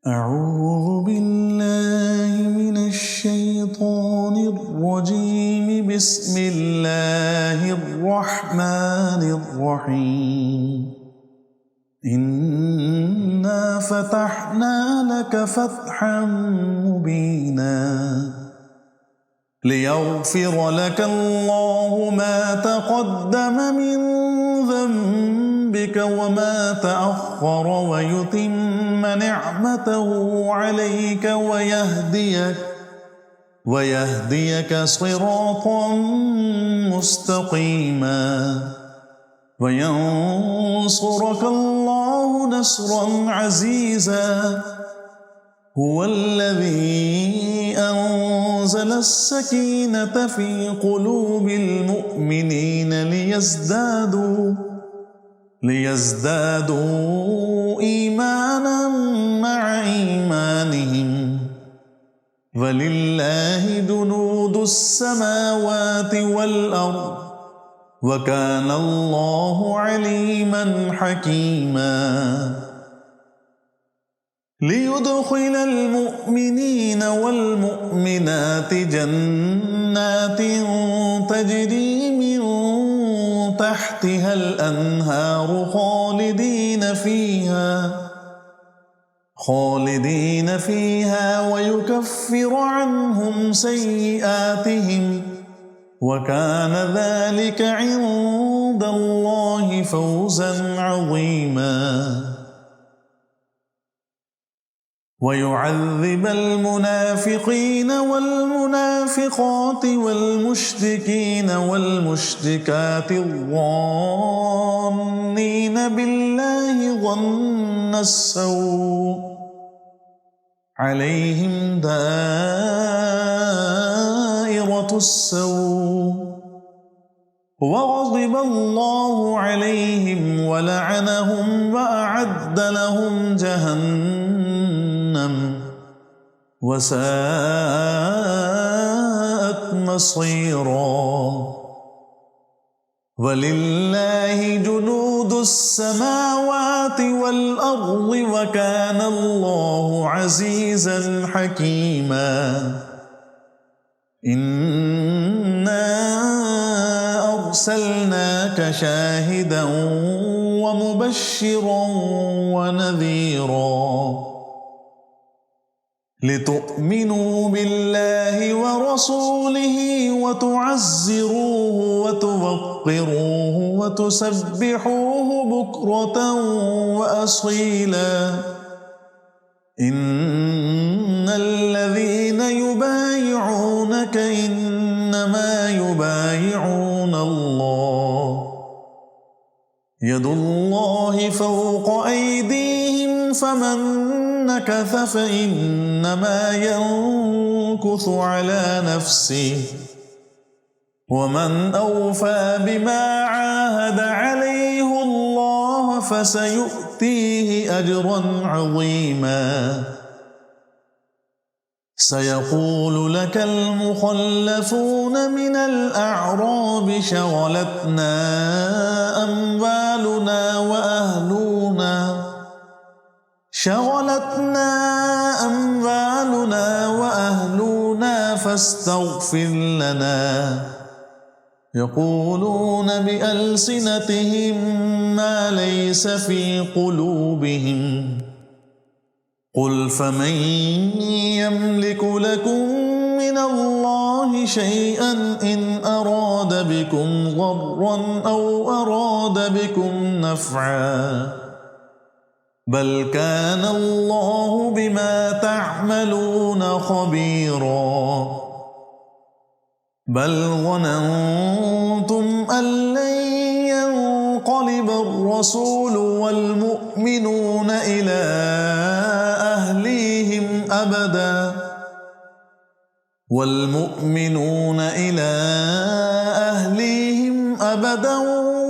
أعوذ بالله من الشيطان الرجيم. بسم الله الرحمن الرحيم. إنا فتحنا لك فتحا مبينا ليغفر لك الله ما تقدم من ذنبك وما تأخر ويتم نعمته عليك ويهديك صراطا مستقيما وينصرك الله نصرا عزيزا. هو الذي أنزل السكينة في قلوب المؤمنين ليزدادوا إيمانا مع إيمانهم. ولله جنود السماوات والأرض وكان الله عليما حكيما. ليدخل المؤمنين والمؤمنات جنات تجري من تحتها الأنهار خالدين فيها ويكفر عنهم سيئاتهم وكان ذلك عند الله فوزا عظيما. ويعذب المنافقين والمنافقات والمشركين والمشركات الظانين بالله ظن السوء عليهم دائرة السوء وغضب الله عليهم ولعنهم وأعد لهم جهنم وساءت مصيرا. ولله جنود السماوات والأرض وكان الله عزيزا حكيما. إنا أرسلناك شاهدا ومبشرا ونذيرا لتؤمنوا بالله ورسوله وتعزروه وتوقروه وتسبحوه بكرة وأصيلا. إن الذين يبايعونك إنما يبايعون الله يد الله فوق أيديهم فمن نكث فإنما ينكث على نفسه ومن أوفى بما عاهد عليه الله فسيؤتيه أجرا عظيما. سيقول لك المخلفون من الأعراب شغلتنا أموالنا وأهلنا فاستغفر لنا. يقولون بألسنتهم ما ليس في قلوبهم. قل فمن يملك لكم من الله شيئا إن أراد بكم ضرا أو أراد بكم نفعا بل كان الله بما تعملون خبيرا. بل ظننتم أن لن ينقلب الرسول والمؤمنون إلى أهليهم أبدا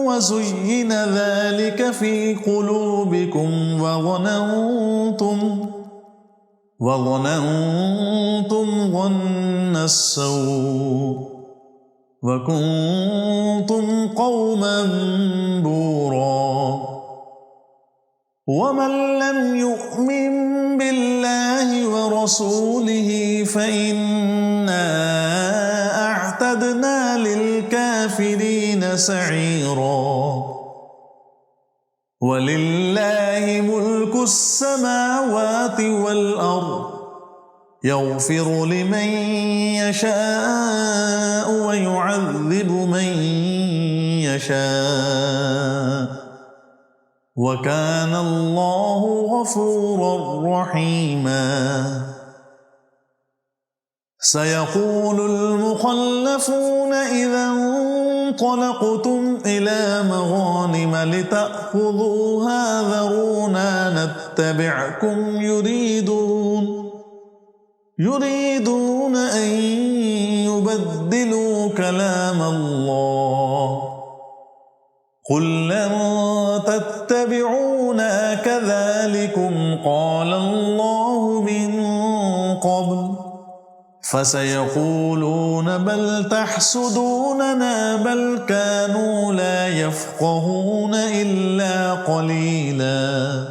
وزين ذلك في قلوبكم وظننتم ظن السوء وكنتم قوما بورا. ومن لم يؤمن بالله ورسوله فإنا أعتدنا للكافرين سعيرا ولله ملك السماوات والأرض يغفر لمن يشاء ويعذب من يشاء وكان الله غفورا رحيما سيقول المخلفون إذا انطلقتم إلى مغانم لتأخذوها ذرونا نتبعكم يريدون أن يبدلوا كلام الله قل لن تتبعونا كذلكم قال الله من قبل فسيقولون بل تحسدوننا بل كانوا لا يفقهون إلا قليلا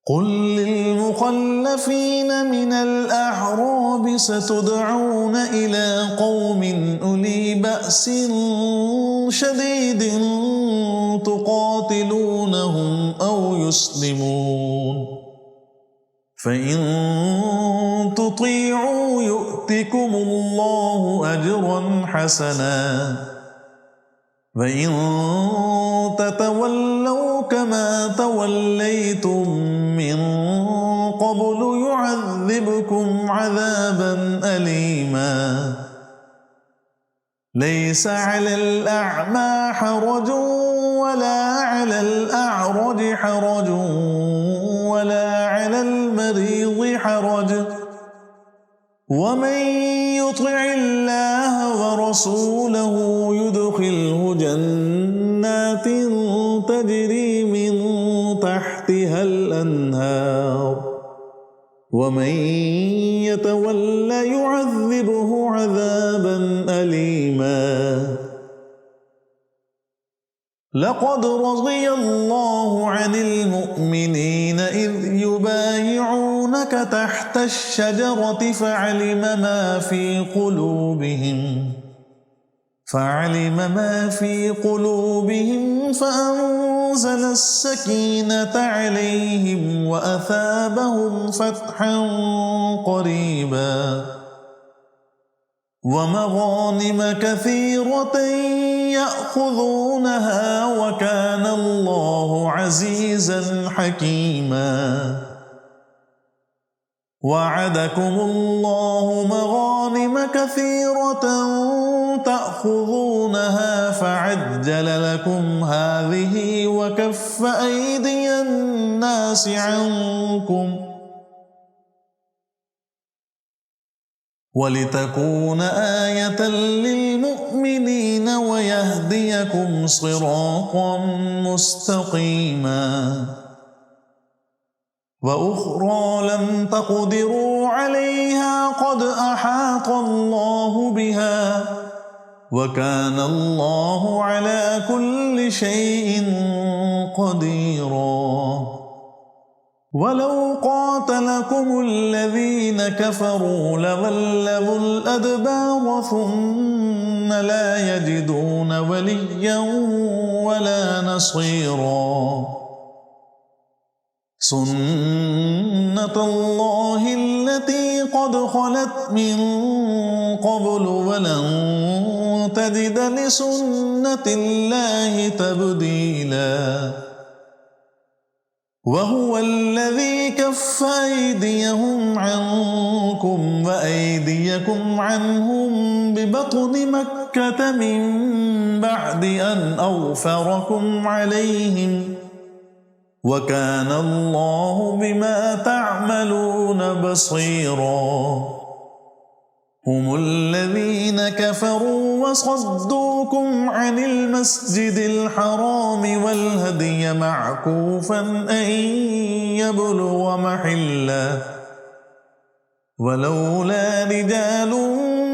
قل للمخلفين من الأعراب ستدعون إلى قوم أولي بأس شديد تقاتلونهم أو يسلمون فإن تطيعوا يؤتكم الله أجرا حسنا وإن تتولوا كما توليتم من قبل يعذبكم عذابا أليما ليس على الأعمى حرج ولا على الأعرج حرج ولا على المريض حرج ومن يطع الله ورسوله يدخله جنات تجري من تحتها الأنهار ومن يتول يعذبه عذابا أليما لقد رضي الله عن المؤمنين إذ يبايعونك تحت الشجرة فعلم ما في قلوبهم فأنزل السكينة عليهم وأثابهم فتحا قريبا ومغانم كثيرة يأخذونها وكان الله عزيزا حكيما وعدكم الله مغانم كثيرة تأخذونها فعجل لكم هذه وكف أيدي الناس عنكم ولتكون آية للمؤمنين ويهديكم صراطا مستقيما وأخرى لم تقدروا عليها قد أحاط الله بها وكان الله على كل شيء قديرا ولو قاتلكم الذين كفروا لولوا الأدبار ثم لا يجدون وليا ولا نصيرا سنة الله التي قد خلت من قبل ولن تجد لسنة الله تبديلا وهو الذي كف أيديهم عنكم وأيديكم عنهم ببطن مكة من بعد أن أغفركم عليهم وكان الله بما تعملون بصيرا هم الذين كفروا وصدوكم عن المسجد الحرام والهدي معكوفا أن يبلغ محله ولولا رجال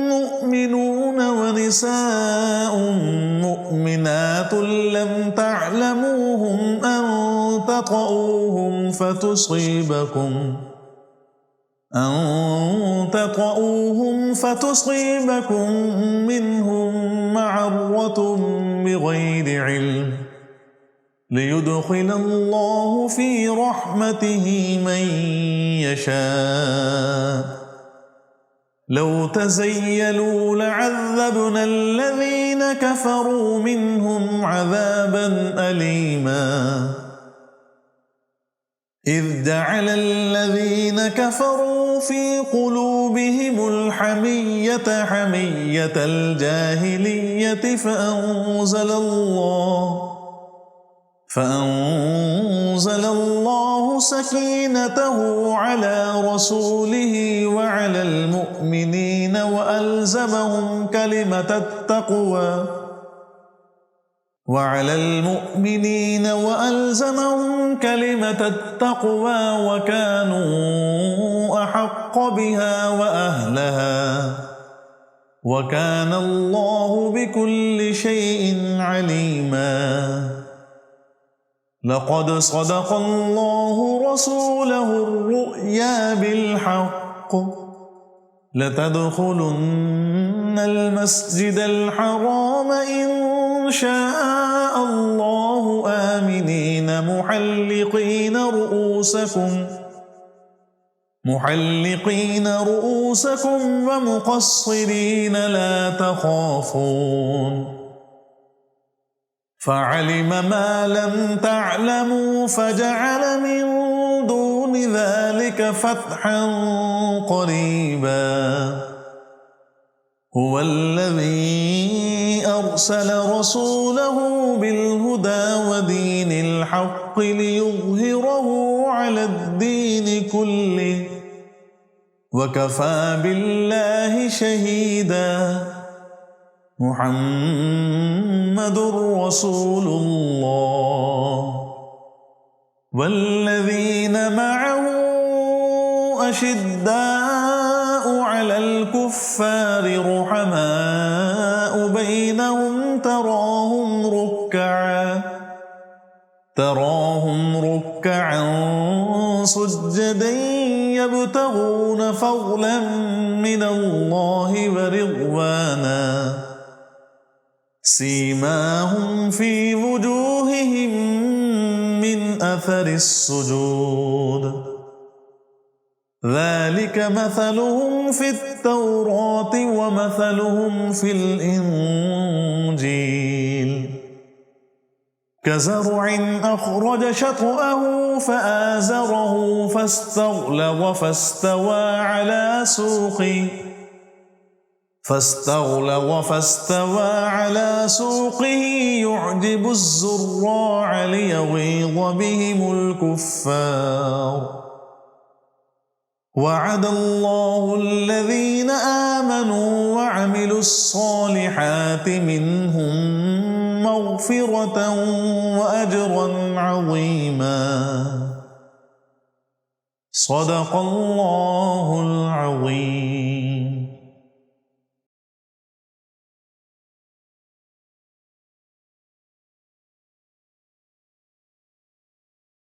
مؤمنون ونساء مؤمنات لم تعلموهم أن تطؤوهم فتصيبكم منهم معرة بغير علم ليدخل الله في رحمته من يشاء لو تزيلوا لعذبنا الذين كفروا منهم عذابا أليما إذ جعل الذين كفروا في قلوبهم الحمية حمية الجاهلية فأنزل الله سكينته على رسوله وعلى المؤمنين وألزمهم كلمة التقوى وكانوا أحق بها وأهلها وكان الله بكل شيء عليما لقد صدق الله رسوله الرؤيا بالحق لتدخلن المسجد الحرام إن شاء الله آمنين محلقين رؤوسكم ومقصرين لا تخافون فعلم ما لم تعلموا فجعل من دون ذلك فتحا قريبا هو الذي أرسل رسوله بالهدى ودين الحق ليظهره على الدين كله وكفى بالله شهيدا محمد رسول الله والذين معه أشداء على الكفار رحماء بينهم تراهم ركعا سجدا يبتغون فضلا من الله ورضوانا سيماهم في وجوههم من أثر السجود ذلك مثلهم في التوراة ومثلهم في الإنجيل كزرع أخرج شطأه فآزره فاستغلظ فاستوى على سوقه يعجب الزراع ليغيظ بهم الكفار وعد الله الذين آمنوا وعملوا الصالحات منهم مغفرة وأجرا عظيما صدق الله العظيم.